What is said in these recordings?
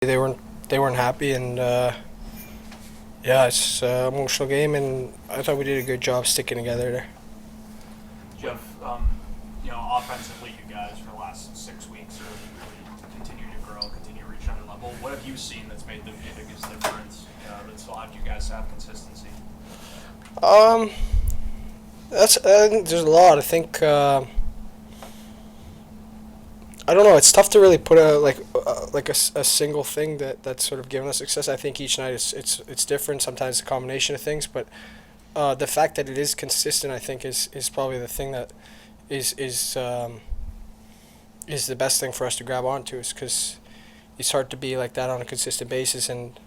They weren't happy, and yeah, it's an emotional game, and I thought we did a good job sticking together there. Jeff, offensively, you guys for the last 6 weeks are really continue to grow, continue to reach another level. What have you seen that's made the biggest difference that's allowed you guys to have consistency? Um, I think there's a lot. I think I don't know. It's tough to really put a single thing that's sort of given us success. I think each night it's different. Sometimes it's a combination of things, but the fact that it is consistent, I think, is probably the thing that is is um, is the best thing for us to grab onto. Is because it's hard to be like that on a consistent basis, and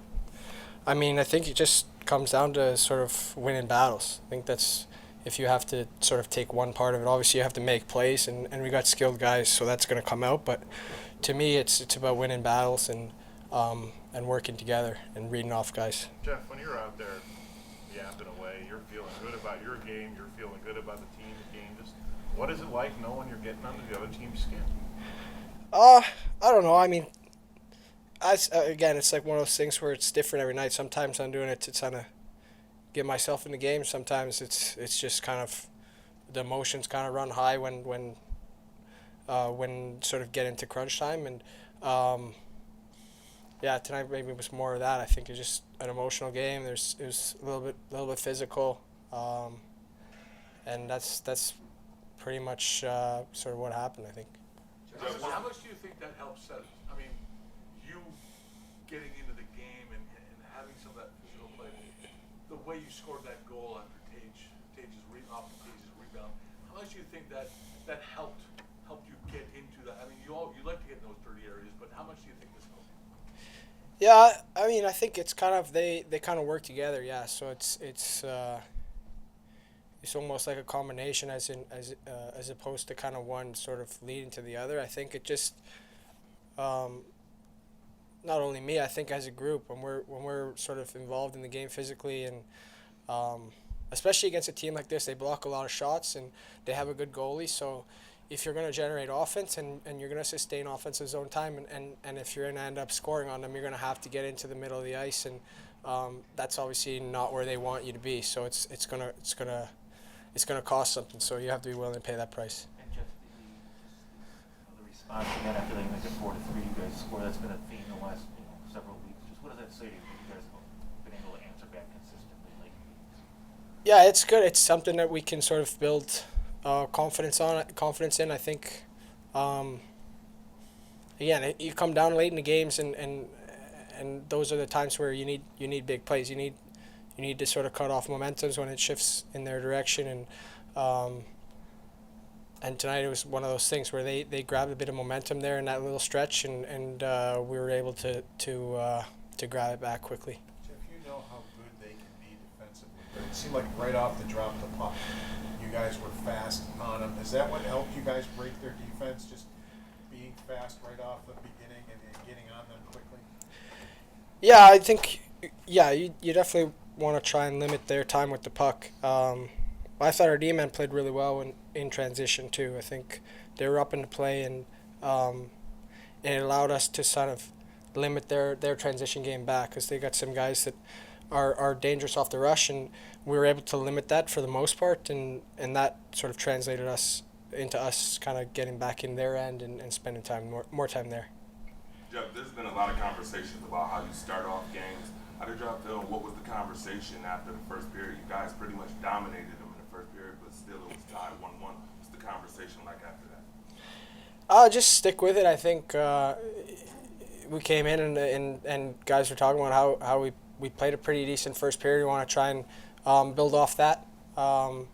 I mean, I think it just comes down to sort of winning battles. I think that's if you have to sort of take one part of it. Obviously, you have to make plays, and we got skilled guys, so that's going to come out. But to me, it's about winning battles and working together and reading off guys. Jeff, when you're out there yapping away, you're feeling good about your game, you're feeling good about the team's game. Just what is it like knowing you're getting under the other team's skin? I don't know. I mean, again, it's like one of those things where it's different every night. Sometimes I'm doing it to kind of get myself in the game. Sometimes it's just kind of the emotions kind of run high when sort of get into crunch time, and yeah, tonight maybe it was more of that. I think it's just an emotional game. It was a little bit physical, and that's pretty much sort of what happened, I think. How much do you think that helps set? I mean, you getting into the game and having some of that physical play, the way you scored that goal after Tage's rebound. How much do you think that helped you get into that? I mean, you like to get in those dirty areas, but how much do you think this helped? Yeah, I mean, I think it's kind of they kind of work together. Yeah, so it's almost like a combination, as opposed to kind of one sort of leading to the other. I think it just not only me. I think as a group, when we're sort of involved in the game physically, and especially against a team like this, they block a lot of shots and they have a good goalie. So if you're going to generate offense and you're going to sustain offensive zone time, and if you're going to end up scoring on them, you're going to have to get into the middle of the ice, and that's obviously not where they want you to be. So it's gonna cost something. So you have to be willing to pay that price. And Jeff, the response again after they make it 4-3, you guys score. That's been a theme the last several weeks. Just what does that say to you? You guys have been able to answer back consistently lately. Yeah, it's good. It's something that we can sort of build confidence in. I think. Again, you come down late in the games, and those are the times where you need big plays. You need to sort of cut off momentums when it shifts in their direction, and tonight it was one of those things where they grabbed a bit of momentum there in that little stretch, and we were able to grab it back quickly. Jeff, you know how good they can be defensively. But it seemed like right off the drop the puck, you guys were fast on them. Is that what helped you guys break their defense? Just being fast right off the beginning and getting on them quickly? Yeah, I think. Yeah, you definitely want to try and limit their time with the puck. I thought our D-men played really well in transition too. I think they were up into play, and it allowed us to sort of limit their transition game back, because they got some guys that are dangerous off the rush, and we were able to limit that for the most part, and that sort of translated us into us kind of getting back in their end and spending more time there. Jeff, there's been a lot of conversations about how you start off games. How did y'all feel? What was the conversation after the first period? You guys pretty much dominated them in the first period, but still it was tied 1-1. What's the conversation like after that? Just stick with it. I think we came in and guys were talking about how we played a pretty decent first period. We want to try and build off that. And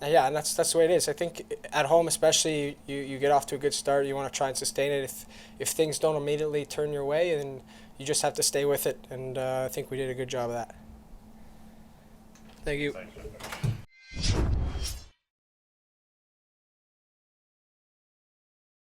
that's the way it is. I think at home especially, you get off to a good start. You want to try and sustain it. If things don't immediately turn your way, then you just have to stay with it. And I think we did a good job of that. Thank you. Thanks.